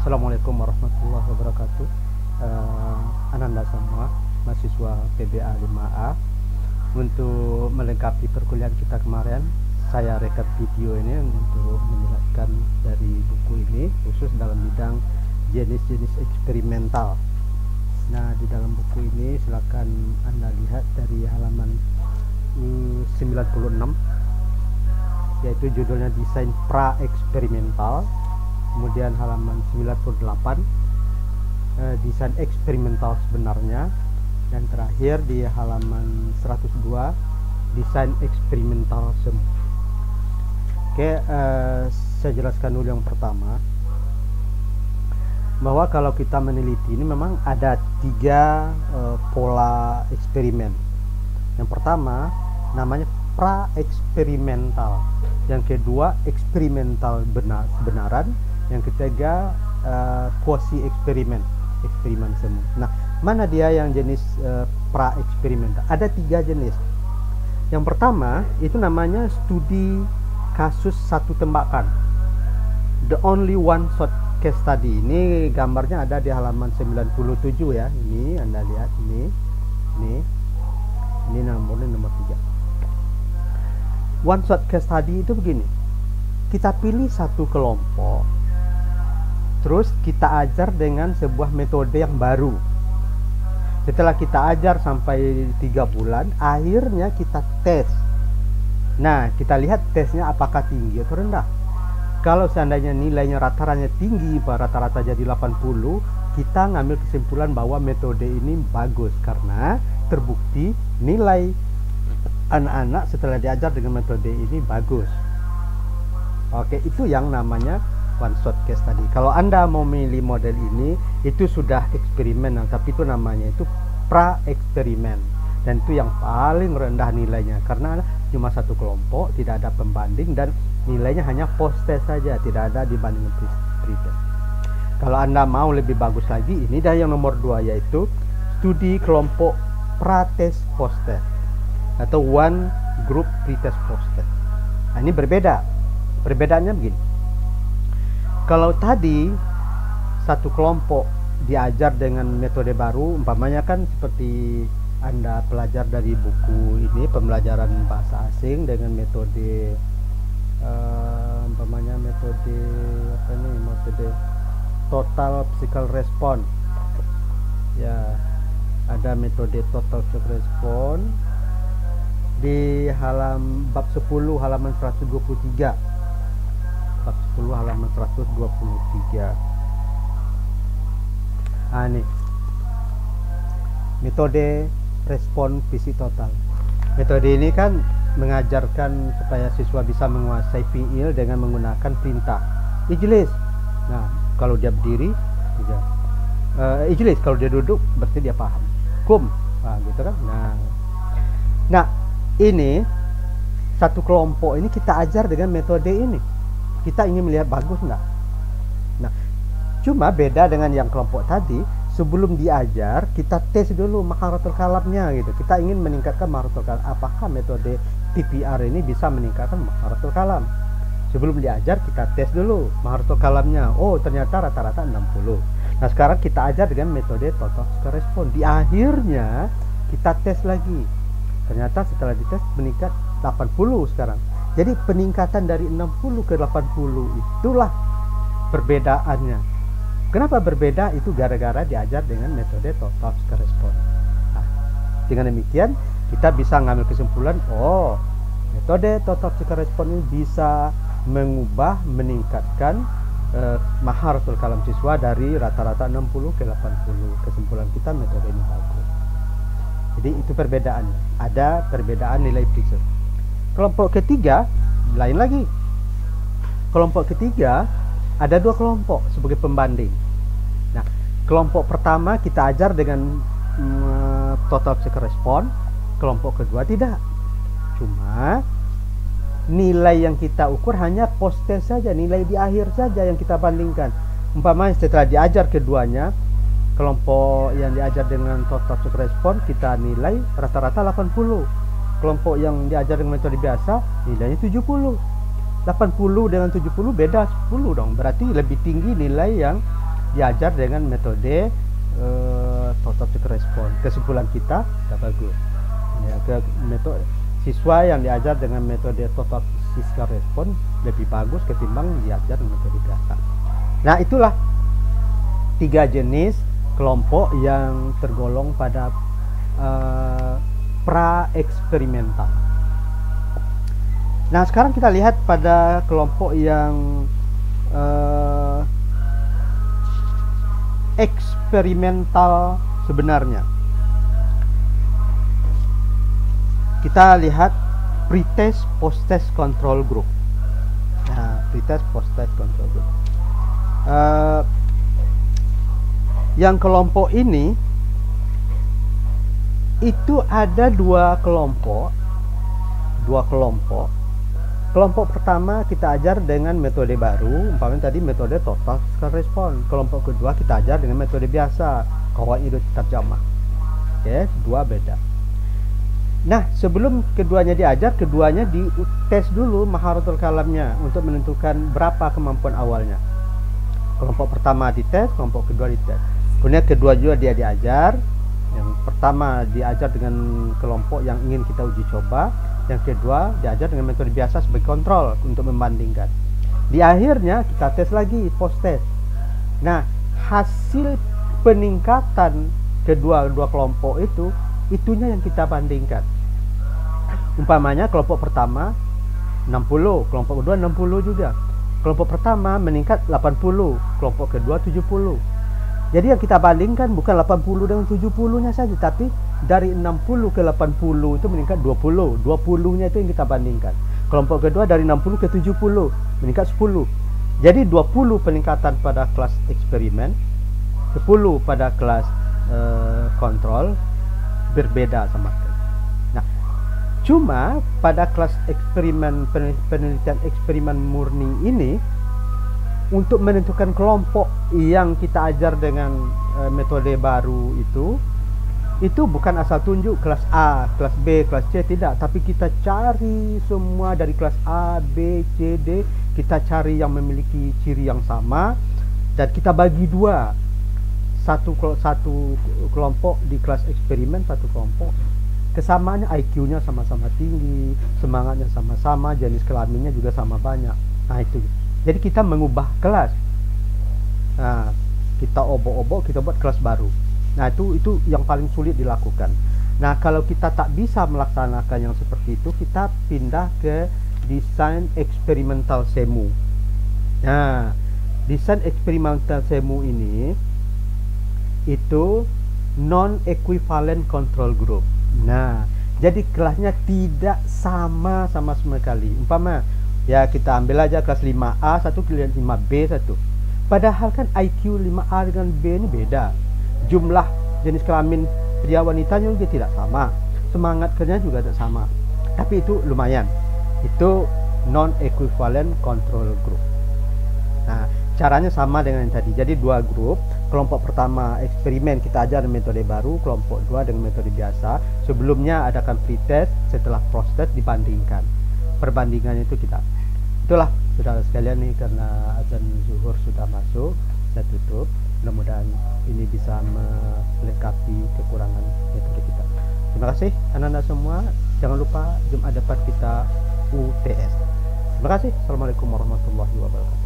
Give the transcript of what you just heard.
Assalamualaikum warahmatullahi wabarakatuh. Ananda semua mahasiswa PBA 5A. Untuk melengkapi perkuliahan kita kemarin, saya rekam video ini untuk menjelaskan dari buku ini khusus dalam bidang jenis-jenis eksperimental. Nah, di dalam buku ini silakan Anda lihat dari halaman 96, yaitu judulnya desain pra-eksperimental. Kemudian halaman 98, desain eksperimental sebenarnya, dan terakhir di halaman 102, desain eksperimental semu. Oke, saya jelaskan dulu yang pertama, bahwa kalau kita meneliti ini memang ada tiga pola eksperimen. Yang pertama namanya pra-eksperimental, yang kedua eksperimental benaran, yang ketiga quasi eksperimen semu. Nah, mana dia yang jenis pra eksperimental? Ada tiga jenis. Yang pertama itu namanya studi kasus satu tembakan, the only one shot case study. Ini gambarnya ada di halaman 97 ya. Ini Anda lihat, ini nomornya nomor 3. One shot case study itu begini, kita pilih satu kelompok, terus kita ajar dengan sebuah metode yang baru. Setelah kita ajar sampai 3 bulan, akhirnya kita tes. Nah, kita lihat tesnya apakah tinggi atau rendah. Kalau seandainya nilainya rata-ratanya tinggi, rata-rata jadi 80, kita ngambil kesimpulan bahwa metode ini bagus karena terbukti nilai anak-anak setelah diajar dengan metode ini bagus. Oke, itu yang namanya one shot case tadi. Kalau Anda mau memilih model ini, itu sudah eksperimen, tapi itu namanya itu pra eksperimen, dan itu yang paling rendah nilainya karena cuma satu kelompok, tidak ada pembanding, dan nilainya hanya post test saja, tidak ada dibanding pre-test. Kalau Anda mau lebih bagus lagi, ini dah yang nomor 2, yaitu studi kelompok pra-test post test atau one group pre-test post test. Nah, ini berbeda. Perbedaannya begini. Kalau tadi satu kelompok diajar dengan metode baru, umpamanya kan seperti Anda pelajar dari buku ini, pembelajaran bahasa asing dengan metode umpamanya metode total psychical response. Ya, ada metode total psychical response di bab 10 halaman 123. Bab 10 halaman 123. Ini metode respon visi total. Metode ini kan mengajarkan supaya siswa bisa menguasai fiil dengan menggunakan perintah ijlis. Nah, kalau dia berdiri, ijlis. Kalau dia duduk, berarti dia paham. Kum, gitu kan. Nah, ini satu kelompok ini kita ajar dengan metode ini. Kita ingin melihat bagus enggak. Nah, cuma beda dengan yang kelompok tadi. Sebelum diajar, kita tes dulu maharatul kalamnya gitu. Kita ingin meningkatkan maharatul kalam. Apakah metode TPR ini bisa meningkatkan maharatul kalam? Sebelum diajar, kita tes dulu maharatul kalamnya. Oh, ternyata rata-rata 60. Nah, sekarang kita ajar dengan metode total respon. Di akhirnya, kita tes lagi. Ternyata setelah dites meningkat 80 sekarang. Jadi peningkatan dari 60 ke 80 itulah perbedaannya. Kenapa berbeda? Itu gara-gara diajar dengan metode total respon. Nah, dengan demikian kita bisa ngambil kesimpulan, oh, metode total respon ini bisa meningkatkan maharatul kalam siswa dari rata-rata 60 ke 80. Kesimpulan kita metode ini bagus. Jadi itu perbedaannya. Ada perbedaan nilai PISA. Kelompok ketiga lain lagi. Kelompok ketiga ada 2 kelompok sebagai pembanding. Nah, kelompok pertama kita ajar dengan total psychical response, kelompok kedua tidak. Cuma nilai yang kita ukur hanya post test saja, nilai di akhir saja yang kita bandingkan. Umpamanya setelah diajar keduanya, kelompok yang diajar dengan total psychical response kita nilai rata-rata 80. Kelompok yang diajar dengan metode biasa nilainya 70. 80 dengan 70 beda 10 dong. Berarti lebih tinggi nilai yang diajar dengan metode total respon. Kesimpulan kita tidak bagus. Ya, metode siswa yang diajar dengan metode total respon lebih bagus ketimbang diajar dengan metode biasa. Nah, itulah 3 jenis kelompok yang tergolong pada pra-eksperimental. Nah, sekarang kita lihat pada kelompok yang eksperimental sebenarnya. Kita lihat pretest post-test control group. Nah, pretest post-test control group. Yang kelompok ini itu ada dua kelompok. Kelompok pertama kita ajar dengan metode baru, umpamanya tadi metode total respon. Kelompok kedua kita ajar dengan metode biasa, qawaidut tarjamah. Oke, dua beda. Nah, sebelum keduanya diajar, keduanya dites dulu maharatul kalamnya untuk menentukan berapa kemampuan awalnya. Kelompok pertama dites, kelompok kedua dites. Kemudian kedua juga dia diajar. Yang pertama diajar dengan kelompok yang ingin kita uji coba. Yang kedua diajar dengan metode biasa sebagai kontrol untuk membandingkan. Di akhirnya kita tes lagi, post test. Nah, hasil peningkatan kedua kelompok itunya yang kita bandingkan. Umpamanya kelompok pertama 60, kelompok kedua 60 juga. Kelompok pertama meningkat 80, kelompok kedua 70. Jadi yang kita bandingkan bukan 80 dengan 70-nya saja, tapi dari 60 ke 80 itu meningkat 20. 20-nya itu yang kita bandingkan. Kelompok kedua dari 60 ke 70 meningkat 10. Jadi 20 peningkatan pada kelas eksperimen, 10 pada kelas kontrol, berbeda sama sekali. Nah, cuma pada kelas eksperimen, penelitian eksperimen murni ini, untuk menentukan kelompok yang kita ajar dengan metode baru itu bukan asal tunjuk kelas A, kelas B, kelas C, tidak, tapi kita cari semua dari kelas A, B, C, D, kita cari yang memiliki ciri yang sama dan kita bagi dua, satu kelompok di kelas eksperimen, satu kelompok kesamaannya IQ-nya sama-sama tinggi, semangatnya sama-sama, jenis kelaminnya juga sama banyak. Nah, itu. Jadi kita mengubah kelas. Nah, kita obok-obok, kita buat kelas baru. Nah, itu yang paling sulit dilakukan. Nah, kalau kita tak bisa melaksanakan yang seperti itu, kita pindah ke desain eksperimental semu. Nah, desain eksperimental semu ini itu non equivalent control group. Nah, jadi kelasnya tidak sama sekali. Umpama ya kita ambil aja kelas 5A satu, kelas 5B satu. Padahal kan IQ 5A dengan B ini beda. Jumlah jenis kelamin pria wanitanya juga tidak sama. Semangat kerja juga tidak sama. Tapi itu lumayan. Itu non equivalent control group. Nah, caranya sama dengan yang tadi. Jadi dua grup. Kelompok pertama eksperimen kita ajar dengan metode baru, kelompok dua dengan metode biasa. Sebelumnya adakan pretest, setelah post-test dibandingkan. Perbandingannya itu kita. Itulah saudara sekalian nih, karena azan zuhur sudah masuk, saya tutup. Mudah-mudahan ini bisa melengkapi kekurangan metode kita. Terima kasih anak-anak semua. Jangan lupa Jumat depan kita UTS. Terima kasih. Assalamualaikum warahmatullahi wabarakatuh.